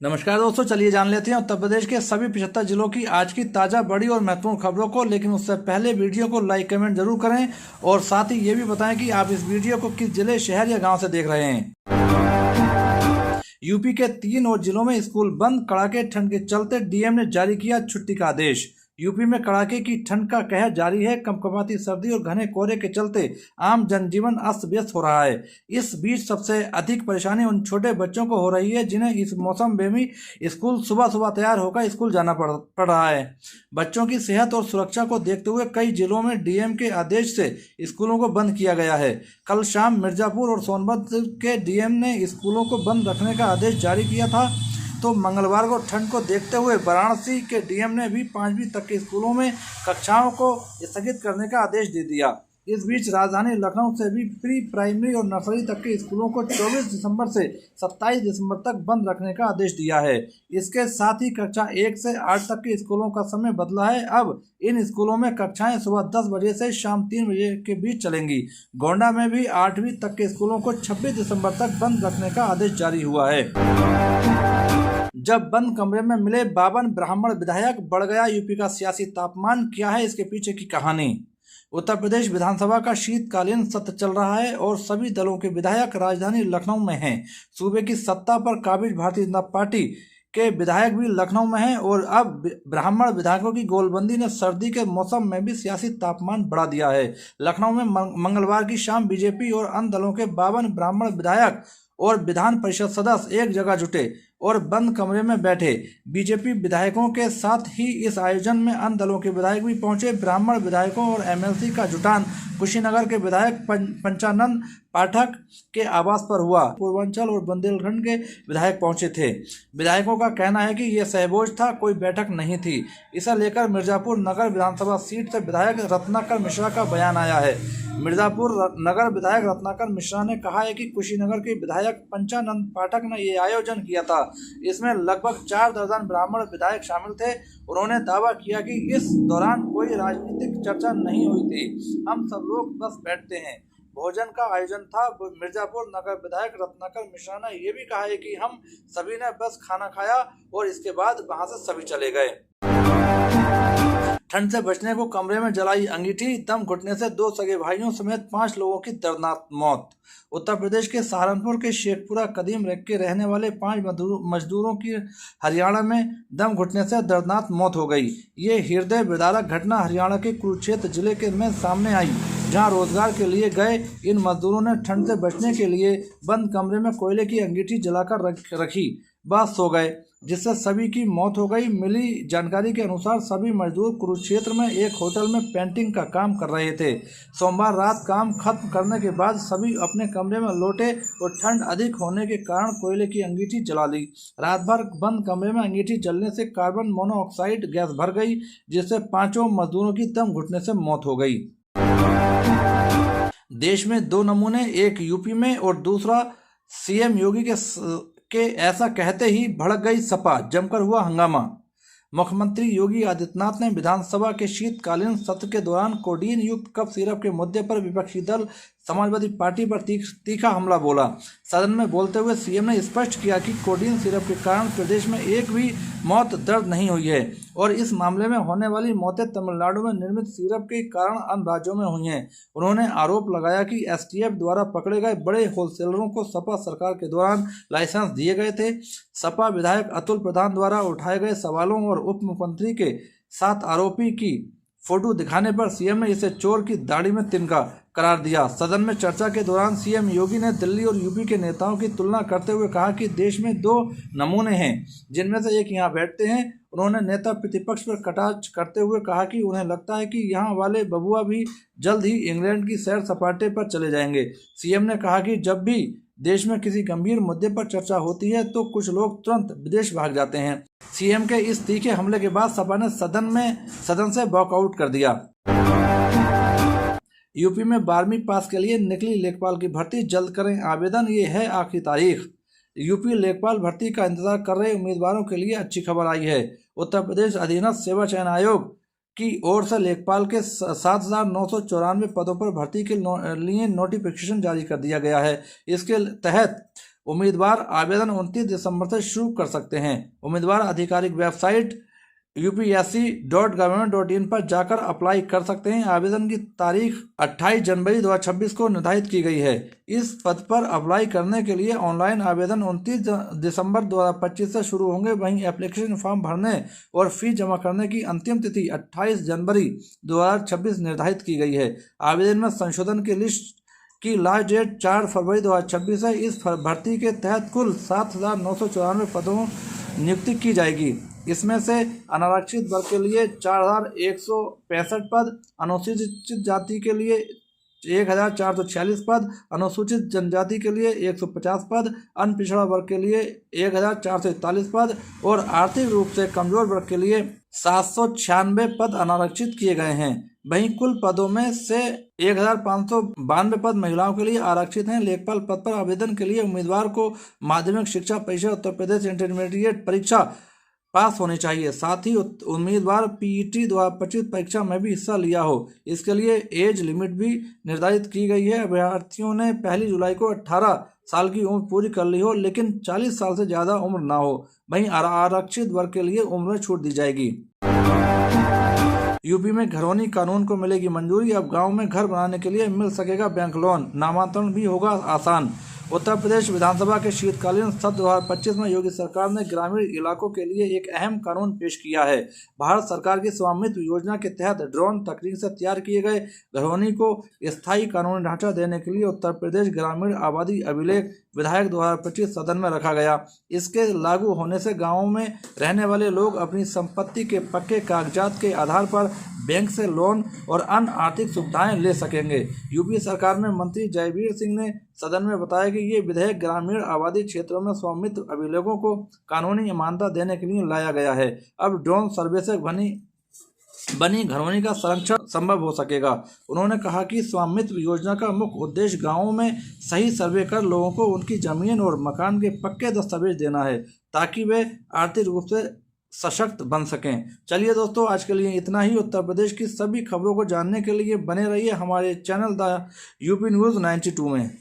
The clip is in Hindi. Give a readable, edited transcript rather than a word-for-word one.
नमस्कार दोस्तों, चलिए जान लेते हैं उत्तर प्रदेश के सभी 75 जिलों की आज की ताज़ा बड़ी और महत्वपूर्ण खबरों को। लेकिन उससे पहले वीडियो को लाइक कमेंट जरूर करें और साथ ही ये भी बताएं कि आप इस वीडियो को किस जिले, शहर या गांव से देख रहे हैं। यूपी के 3 और जिलों में स्कूल बंद। कड़ाके ठंड के चलते डीएम ने जारी किया छुट्टी का आदेश। यूपी में कड़ाके की ठंड का कहर जारी है। कंपकंपाती सर्दी और घने कोहरे के चलते आम जनजीवन अस्त व्यस्त हो रहा है। इस बीच सबसे अधिक परेशानी उन छोटे बच्चों को हो रही है जिन्हें इस मौसम में स्कूल सुबह सुबह तैयार होकर स्कूल जाना पड़ रहा है। बच्चों की सेहत और सुरक्षा को देखते हुए कई जिलों में डीएम के आदेश से स्कूलों को बंद किया गया है। कल शाम मिर्जापुर और सोनभद्र के डीएम ने स्कूलों को बंद रखने का आदेश जारी किया था, तो मंगलवार को ठंड को देखते हुए वाराणसी के डीएम ने भी 5वीं तक के स्कूलों में कक्षाओं को स्थगित करने का आदेश दे दिया। इस बीच राजधानी लखनऊ से भी प्री प्राइमरी और नर्सरी तक के स्कूलों को 24 दिसंबर से 27 दिसंबर तक बंद रखने का आदेश दिया है। इसके साथ ही कक्षा 1 से 8 तक के स्कूलों का समय बदला है। अब इन स्कूलों में कक्षाएं सुबह 10 बजे से शाम 3 बजे के बीच चलेंगी। गोंडा में भी 8वीं तक के स्कूलों को 26 दिसंबर तक बंद रखने का आदेश जारी हुआ है। जब बंद कमरे में मिले 52 ब्राह्मण विधायक, बढ़ गया यूपी का सियासी तापमान। क्या है इसके पीछे की कहानी? उत्तर प्रदेश विधानसभा का शीतकालीन सत्र चल रहा है और सभी दलों के विधायक राजधानी लखनऊ में हैं। सूबे की सत्ता पर काबिज भारतीय जनता पार्टी के विधायक भी लखनऊ में हैं और अब ब्राह्मण विधायकों की गोलबंदी ने सर्दी के मौसम में भी सियासी तापमान बढ़ा दिया है। लखनऊ में मंगलवार की शाम बीजेपी और अन्य दलों के 52 ब्राह्मण विधायक और विधान परिषद सदस्य एक जगह जुटे और बंद कमरे में बैठे। बीजेपी विधायकों के साथ ही इस आयोजन में अन्य दलों के विधायक भी पहुंचे। ब्राह्मण विधायकों और एमएलसी का जुटान कुशीनगर के विधायक पंचानंद पाठक के आवास पर हुआ। पूर्वांचल और बुंदेलखंड के विधायक पहुंचे थे। विधायकों का कहना है कि यह सहभोज था, कोई बैठक नहीं थी। इसे लेकर मिर्जापुर नगर विधानसभा सीट से विधायक रत्नाकर मिश्रा का बयान आया है। मिर्जापुर नगर विधायक रत्नाकर मिश्रा ने कहा है कि कुशीनगर के विधायक पंचानंद पाठक ने ये आयोजन किया था। इसमें लगभग 4 दर्जन ब्राह्मण विधायक शामिल थे। उन्होंने दावा किया कि इस दौरान कोई राजनीतिक चर्चा नहीं हुई थी, हम सब लोग बस बैठते हैं। भोजन का आयोजन था। मिर्जापुर नगर विधायक रत्नाकर मिश्रा ने यह भी कहा है कि हम सभी ने बस खाना खाया और इसके बाद वहां से सभी चले गए। ठंड से बचने को कमरे में जलाई अंगीठी। दम घुटने से 2 सगे भाइयों समेत 5 लोगों की दर्दनाक मौत। उत्तर प्रदेश के सहारनपुर के शेखपुरा कदीम रेक के रहने वाले 5 मजदूरों की हरियाणा में दम घुटने से दर्दनाक मौत हो गई। ये हृदय विदारक घटना हरियाणा के कुरुक्षेत्र जिले के में सामने आई, जहां रोजगार के लिए गए इन मजदूरों ने ठंड से बचने के लिए बंद कमरे में कोयले की अंगीठी जलाकर रखी, बस सो गए, जिससे सभी की मौत हो गई। मिली जानकारी के अनुसार सभी मजदूर कुरुक्षेत्र में एक होटल में पेंटिंग का काम कर रहे थे। सोमवार रात काम खत्म करने के बाद सभी अपने कमरे में लौटे और ठंड अधिक होने के कारण कोयले की अंगीठी जला ली। रात भर बंद कमरे में अंगीठी जलने से कार्बन मोनोऑक्साइड गैस भर गई, जिससे 5 मजदूरों की दम घुटने से मौत हो गई। देश में 2 नमूने, एक यूपी में और दूसरा सीएम योगी के ऐसा कहते ही भड़क गई सपा, जमकर हुआ हंगामा। मुख्यमंत्री योगी आदित्यनाथ ने विधानसभा के शीतकालीन सत्र के दौरान कोडीन युक्त कफ सिरप के मुद्दे पर विपक्षी दल समाजवादी पार्टी पर तीखा हमला बोला। सदन में बोलते हुए सीएम ने स्पष्ट किया कि कोडीन सिरप के कारण प्रदेश में एक भी मौत दर्ज नहीं हुई है और इस मामले में होने वाली मौतें तमिलनाडु में निर्मित सिरप के कारण अन्य राज्यों में हुई हैं। उन्होंने आरोप लगाया कि एसटीएफ द्वारा पकड़े गए बड़े होलसेलरों को सपा सरकार के दौरान लाइसेंस दिए गए थे। सपा विधायक अतुल प्रधान द्वारा उठाए गए सवालों और उप मुख्यमंत्री के साथ आरोपी की फोटो दिखाने पर सीएम ने इसे चोर की दाढ़ी में तिनका करार दिया। सदन में चर्चा के दौरान सीएम योगी ने दिल्ली और यूपी के नेताओं की तुलना करते हुए कहा कि देश में 2 नमूने हैं, जिनमें से एक यहाँ बैठते हैं। उन्होंने नेता प्रतिपक्ष पर कटाक्ष करते हुए कहा कि उन्हें लगता है कि यहाँ वाले बबुआ भी जल्द ही इंग्लैंड की सैर सपाटे पर चले जाएंगे। सीएम ने कहा कि जब भी देश में किसी गंभीर मुद्दे पर चर्चा होती है तो कुछ लोग तुरंत विदेश भाग जाते हैं। सीएम के इस तीखे हमले के बाद सपा ने सदन से वॉकआउट कर दिया। यूपी में 12वीं पास के लिए निकली लेखपाल की भर्ती, जल्द करें आवेदन, ये है आखिरी तारीख। यूपी लेखपाल भर्ती का इंतजार कर रहे उम्मीदवारों के लिए अच्छी खबर आई है। उत्तर प्रदेश अधीनस्थ सेवा चयन आयोग की ओर से लेखपाल के 7,994 पदों पर भर्ती के लिए नोटिफिकेशन जारी कर दिया गया है। इसके तहत उम्मीदवार आवेदन 29 दिसंबर से शुरू कर सकते हैं। उम्मीदवार आधिकारिक वेबसाइट upsc.government.in पर जाकर अप्लाई कर सकते हैं। आवेदन की तारीख 28 जनवरी 2026 को निर्धारित की गई है। इस पद पर अप्लाई करने के लिए ऑनलाइन आवेदन 29 दिसंबर 2025 से शुरू होंगे। वहीं एप्लीकेशन फॉर्म भरने और फीस जमा करने की अंतिम तिथि 28 जनवरी 2026 निर्धारित की गई है। आवेदन में संशोधन की लिस्ट की लास्ट डेट 4 फरवरी 2026 है। इस भर्ती के तहत कुल 7,994 पदों नियुक्ति की जाएगी। इसमें से अनारक्षित वर्ग के लिए 4,165 पद, अनुसूचित जाति के लिए 1,446 पद, अनुसूचित जनजाति के लिए 150 पद, अन्य पिछड़ा वर्ग के लिए 1,441 पद और आर्थिक रूप से कमजोर वर्ग के लिए 796 पद अनारक्षित किए गए हैं। वहीं कुल पदों में से 1,592 पद महिलाओं के लिए आरक्षित हैं। लेखपाल पद पर आवेदन के लिए उम्मीदवार को माध्यमिक शिक्षा परिषद उत्तर प्रदेश इंटरमीडिएट परीक्षा पास होनी चाहिए। साथ ही उम्मीदवार पीईटी 2025 परीक्षा में भी हिस्सा लिया हो। इसके लिए एज लिमिट भी निर्धारित की गई है। अभ्यर्थियों ने 1 जुलाई को 18 साल की उम्र पूरी कर ली हो, लेकिन 40 साल से ज़्यादा उम्र ना हो। वहीं आरक्षित वर्ग के लिए उम्र में छूट दी जाएगी। यूपी में घरौनी कानून को मिलेगी मंजूरी। अब गांव में घर बनाने के लिए मिल सकेगा बैंक लोन, नामांतरण भी होगा आसान। उत्तर प्रदेश विधानसभा के शीतकालीन सत्र 2025 में योगी सरकार ने ग्रामीण इलाकों के लिए एक अहम कानून पेश किया है। भारत सरकार की स्वामित्व योजना के तहत ड्रोन तकनीक से तैयार किए गए घरौनी को स्थायी कानूनी ढांचा देने के लिए उत्तर प्रदेश ग्रामीण आबादी अभिलेख विधेयक 2025 सदन में रखा गया। इसके लागू होने से गाँवों में रहने वाले लोग अपनी संपत्ति के पक्के कागजात के आधार पर बैंक से लोन और अन्य आर्थिक सुविधाएं ले सकेंगे। यूपी सरकार में मंत्री जयवीर सिंह ने सदन में बताया कि ये विधेयक ग्रामीण आबादी क्षेत्रों में स्वामित्व अभिलेखों को कानूनी मान्यता देने के लिए लाया गया है। अब ड्रोन सर्वे से बनी घरौनी का संरक्षण संभव हो सकेगा। उन्होंने कहा कि स्वामित्व योजना का मुख्य उद्देश्य गाँवों में सही सर्वे कर लोगों को उनकी जमीन और मकान के पक्के दस्तावेज देना है, ताकि वे आर्थिक रूप से सशक्त बन सकें। चलिए दोस्तों, आज के लिए इतना ही। उत्तर प्रदेश की सभी खबरों को जानने के लिए बने रहिए हमारे चैनल द यूपी न्यूज़ 92 में।